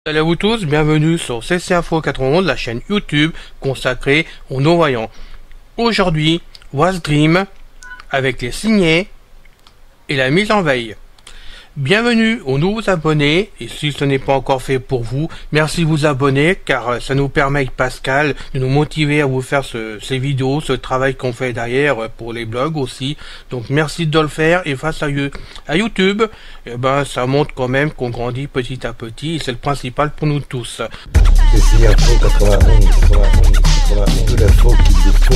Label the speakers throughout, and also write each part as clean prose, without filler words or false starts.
Speaker 1: Salut à vous tous, bienvenue sur CC Info 91, la chaîne YouTube consacrée aux non-voyants. Aujourd'hui, Wasdream avec les signets et la mise en veille. Bienvenue aux nouveaux abonnés, et si ce n'est pas encore fait pour vous, merci de vous abonner car ça nous permet avec Pascal de nous motiver à vous faire ces vidéos, ce travail qu'on fait derrière pour les blogs aussi. Donc merci de le faire, et face à YouTube, eh ben, ça montre quand même qu'on grandit petit à petit et c'est le principal pour nous tous.
Speaker 2: C'est Info 91, de l'info qu'il nous faut.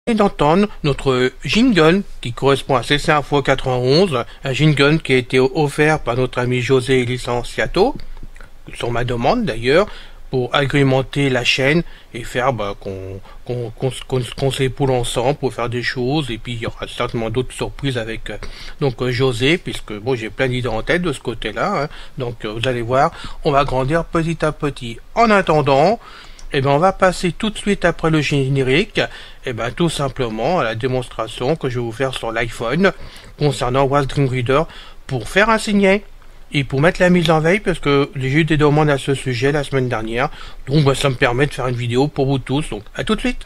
Speaker 1: Et d'entendre notre jingle qui correspond à CC Info 91, un jingle qui a été offert par notre ami José Licenciato, sur ma demande d'ailleurs, pour agrémenter la chaîne et faire qu'on s'époule ensemble pour faire des choses, et puis il y aura certainement d'autres surprises avec José, puisque bon, j'ai plein d'idées en tête de ce côté-là, hein. Donc vous allez voir, on va grandir petit à petit. En attendant, eh ben, on va passer tout de suite après le générique, eh ben, tout simplement à la démonstration que je vais vous faire sur l'iPhone concernant Wasdream Reader pour faire un signet et pour mettre la mise en veille, parce que j'ai eu des demandes à ce sujet la semaine dernière, donc bah, ça me permet de faire une vidéo pour vous tous, donc à tout de suite.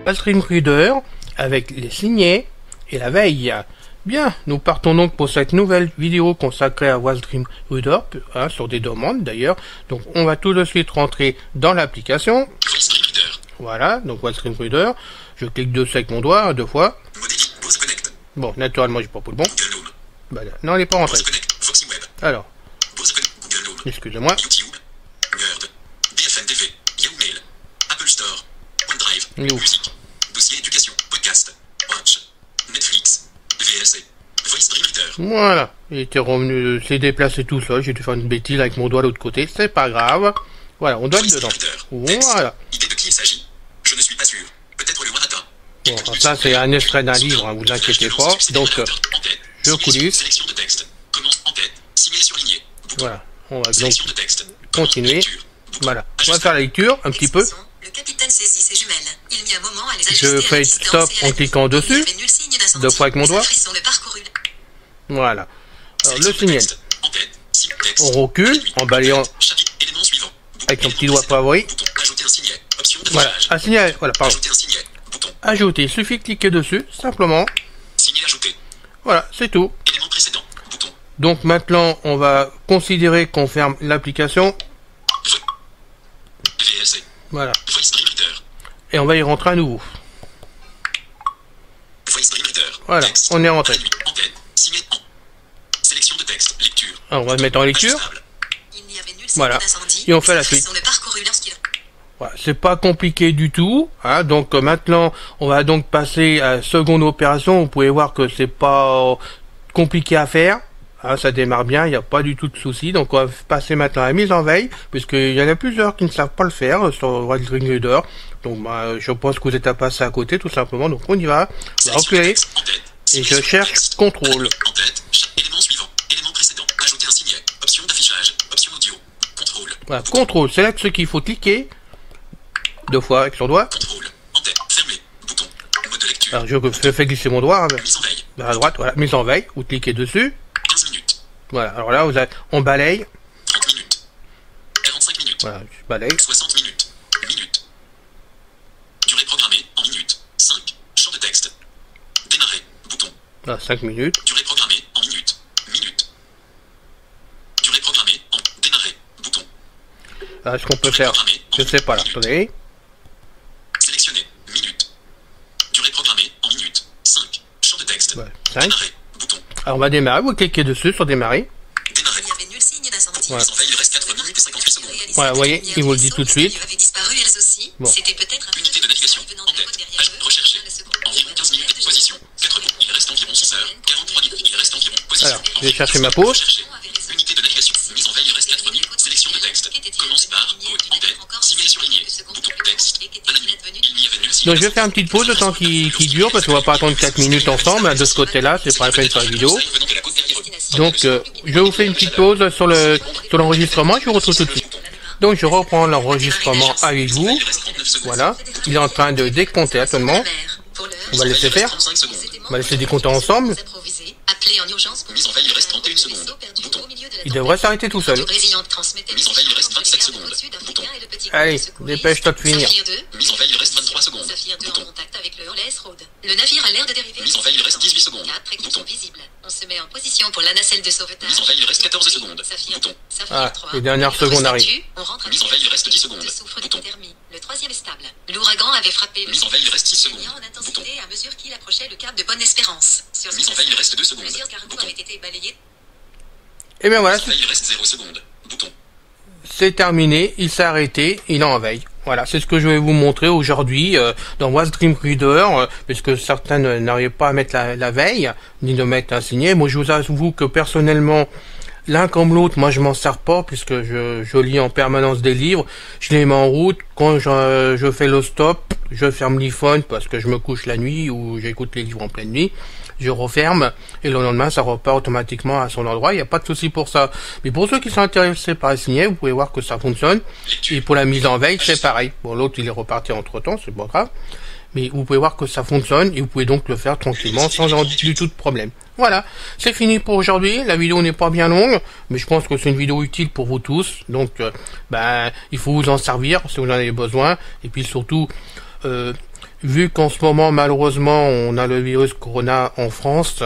Speaker 1: Wasdream Reader avec les signets et la veille. Bien, nous partons donc pour cette nouvelle vidéo consacrée à Wasdream Reader, hein, sur des demandes d'ailleurs. Donc on va tout de suite rentrer dans l'application. Voilà, donc Wasdream Reader. Je clique dessus avec mon doigt, hein, 2 fois. Bon, naturellement j'ai pas pris le bon. Voilà. Non, il n'est pas rentré. Alors, excusez-moi. Il est où ?
Speaker 3: Dossier éducation, podcast, watch, Netflix, VLC, Wasdream Reader.
Speaker 1: Voilà, il était revenu, s'est déplacé tout seul, j'ai dû faire une bêtise avec mon doigt de l'autre côté, c'est pas grave. Voilà, on doit être dedans. Voilà.
Speaker 3: Idée de qui il s'agit? Je ne suis pas sûr. Peut-être le Warata.
Speaker 1: Bon, ça c'est un extrait d'un livre, hein, vous inquiétez pas. Donc, je coulisse.
Speaker 3: Sélection de texte. Commence en tête. Signé surligné.
Speaker 1: Voilà, on va donc continuer. Voilà, on va faire la lecture un petit peu.
Speaker 3: Le capitaine saisit ses jumelles. Il mit un moment à les
Speaker 1: Je
Speaker 3: ajuster
Speaker 1: fais stop en cliquant dessus, 2 fois avec mon doigt. Voilà. Alors le signal. On recule en balayant avec ton petit doigt favori. Voilà, un signal. Voilà, pardon. Ajouter. Il suffit de cliquer dessus, simplement. Voilà, c'est tout. Donc maintenant, on va considérer qu'on ferme l'application. Voilà. Et on va y rentrer à nouveau. Voilà, on est rentré. Alors, on va se mettre en lecture. Voilà. Et on fait la suite. Voilà, c'est pas compliqué du tout, hein. Donc maintenant, on va donc passer à la seconde opération. Vous pouvez voir que c'est pas compliqué à faire. Ah, ça démarre bien, il n'y a pas du tout de souci. Donc on va passer maintenant à la mise en veille, puisqu'il y en a plusieurs qui ne savent pas le faire sur Wasdream Reader. Donc bah, je pense que vous êtes à passer à côté tout simplement. Donc on y va, on va reculer, et je cherche contrôle. Voilà, contrôle, c'est là ce qu'il faut cliquer 2 fois avec son doigt. Alors je fais glisser mon doigt vers la droite, voilà, mise en veille, vous cliquez dessus. Voilà, alors là, on balaye.
Speaker 3: 30 minutes. 45 minutes.
Speaker 1: Voilà, je balaye.
Speaker 3: 60 minutes. Minutes. Durée programmée en minutes. 5. Champ de texte.
Speaker 1: Ah, 5 minutes.
Speaker 3: Durée programmée en minutes. Minutes. Durée programmée en démarrer. Bouton.
Speaker 1: Ah, est-ce qu'on peut faire? Je sais pas là. Attendez.
Speaker 3: Sélectionner. Minutes. Durée programmée en minutes. 5. Champ de texte.
Speaker 1: Ouais, 5.
Speaker 3: Démarrer. Bouton.
Speaker 1: Alors on va démarrer. Vous cliquez dessus sur démarrer.
Speaker 3: Démarrer.
Speaker 4: Il n'y avait nul signe d'incendie.
Speaker 1: Ouais.
Speaker 3: Mise en veille, il reste 4 minutes et 58 secondes.
Speaker 1: Ouais, vous voyez, il vous le dit tout de suite.
Speaker 4: avait disparu, elles aussi.
Speaker 1: Bon.
Speaker 4: C'était peut-être un
Speaker 3: Unité de navigation. En tête. Page recherchée. Environ 15 minutes. Position. 4 minutes. Il reste environ 6 heures. 43 minutes. Il reste environ. Position.
Speaker 1: Alors, je vais chercher ma pause.
Speaker 3: Recherchée. Unité de navigation. Mise en veille, il reste 4 minutes. Sélection de texte. Commence par code en tête. 6 mails surlignés. Bouton texte. À la nuit. Il n'y avait nul signe.
Speaker 1: Donc je vais faire une petite pause le temps qui dure parce qu'on va pas attendre 4 minutes ensemble. De ce côté-là, c'est pas la peine de faire la vidéo.
Speaker 3: Venant de la côte derrière eux.
Speaker 1: Donc je vous fais une petite pause sur l'enregistrement. Je vous retrouve tout de suite. Donc je reprends l'enregistrement avec vous.
Speaker 3: Il reste 39 secondes.
Speaker 1: Voilà. Il est en train de décompter actuellement. On va laisser faire.
Speaker 3: 35 secondes.
Speaker 1: On va laisser décompter ensemble.
Speaker 4: Appelé en urgence pour
Speaker 3: Mise en veille, il reste 31 secondes. Bouton.
Speaker 1: Il devrait s'arrêter tout seul.
Speaker 3: Mise en veille, il reste 27 secondes. Bouton.
Speaker 1: Allez, dépêche-toi de finir.
Speaker 3: Mise en veille, il reste 23 secondes. Bouton.
Speaker 4: Le navire a l'air de dériver.
Speaker 3: Mise en veille, il reste 18 secondes.
Speaker 4: 4 équipes
Speaker 3: Bouton.
Speaker 4: sont visibles. On se met en position pour la nacelle de sauvetage.
Speaker 3: Mise en veille, il reste 14 secondes. Bouton.
Speaker 1: Ah, les dernières secondes arrivent.
Speaker 4: On rentre à
Speaker 3: Mise en veille, il reste 10 secondes.
Speaker 4: de souffre
Speaker 3: Bouton.
Speaker 4: d'hypothermie. Le troisième est stable. L'ouragan avait frappé le
Speaker 3: Mise en veille, il reste 6 secondes.
Speaker 4: gagnant en intensité à mesure qu'il approchait le cap de Bonne-Espérance. Sur
Speaker 3: Mise en veille, il reste 2 secondes.
Speaker 4: plusieurs cargos
Speaker 3: Bouton.
Speaker 4: avaient été balayés.
Speaker 1: Et bien voilà,
Speaker 3: Mise en veille, il reste 0 secondes. Bouton.
Speaker 1: c'est terminé. Il s'est arrêté. Il est en veille. Voilà, c'est ce que je vais vous montrer aujourd'hui dans What's Dream Reader, puisque certains n'arrivent pas à mettre la veille, ni de mettre un signet. Moi, je vous avoue que personnellement, l'un comme l'autre, moi, je m'en sers pas, puisque je lis en permanence des livres. Je les mets en route. Quand je fais le stop, je ferme l'iPhone parce que je me couche la nuit ou j'écoute les livres en pleine nuit. Je referme et le lendemain ça repart automatiquement à son endroit, il n'y a pas de souci pour ça. Mais pour ceux qui sont intéressés par les signets, vous pouvez voir que ça fonctionne. Et pour la mise en veille, c'est pareil. Bon, l'autre il est reparti entre temps, c'est pas grave. Mais vous pouvez voir que ça fonctionne et vous pouvez donc le faire tranquillement sans du tout de problème. Voilà, c'est fini pour aujourd'hui. La vidéo n'est pas bien longue, mais je pense que c'est une vidéo utile pour vous tous. Donc, il faut vous en servir si vous en avez besoin. Et puis surtout, vu qu'en ce moment, malheureusement, on a le virus Corona en France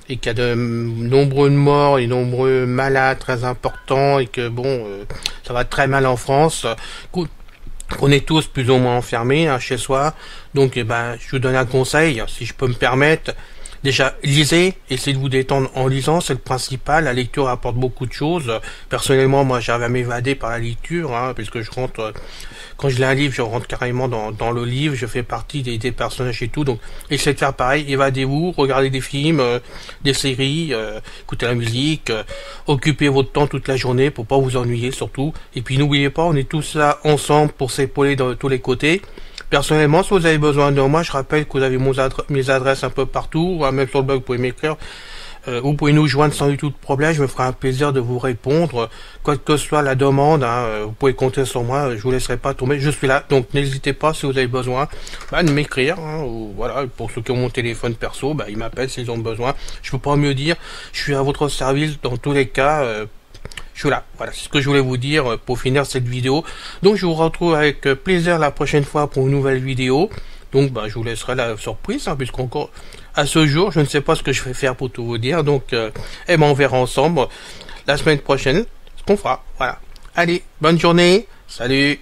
Speaker 1: et qu'il y a de nombreux morts et nombreux malades très importants et que bon, ça va très mal en France. On est tous plus ou moins enfermés chez soi. Donc, je vous donne un conseil, si je peux me permettre. Déjà, lisez, essayez de vous détendre en lisant, c'est le principal. La lecture apporte beaucoup de choses. Personnellement, moi, j'arrive à m'évader par la lecture, puisque je rentre, quand je lis un livre, je rentre carrément dans le livre, je fais partie des personnages et tout. Donc, essayez de faire pareil, évadez-vous, regardez des films, des séries, écoutez la musique, occupez votre temps toute la journée pour pas vous ennuyer surtout. Et puis, n'oubliez pas, on est tous là ensemble pour s'épauler de tous les côtés. Personnellement, si vous avez besoin de moi, je rappelle que vous avez mes adresses un peu partout, même sur le blog, vous pouvez m'écrire. Vous pouvez nous joindre sans du tout de problème, je me ferai un plaisir de vous répondre. Quoi que ce soit la demande, vous pouvez compter sur moi, je vous laisserai pas tomber, je suis là. Donc n'hésitez pas si vous avez besoin de m'écrire. Ou, voilà, pour ceux qui ont mon téléphone perso, ils m'appellent s'ils ont besoin. Je peux pas mieux dire, je suis à votre service dans tous les cas. Je suis là, voilà, c'est ce que je voulais vous dire pour finir cette vidéo. Donc je vous retrouve avec plaisir la prochaine fois pour une nouvelle vidéo. Donc je vous laisserai la surprise, puisqu'encore à ce jour, je ne sais pas ce que je vais faire pour tout vous dire. Donc on verra ensemble la semaine prochaine ce qu'on fera. Voilà. Allez, bonne journée, salut.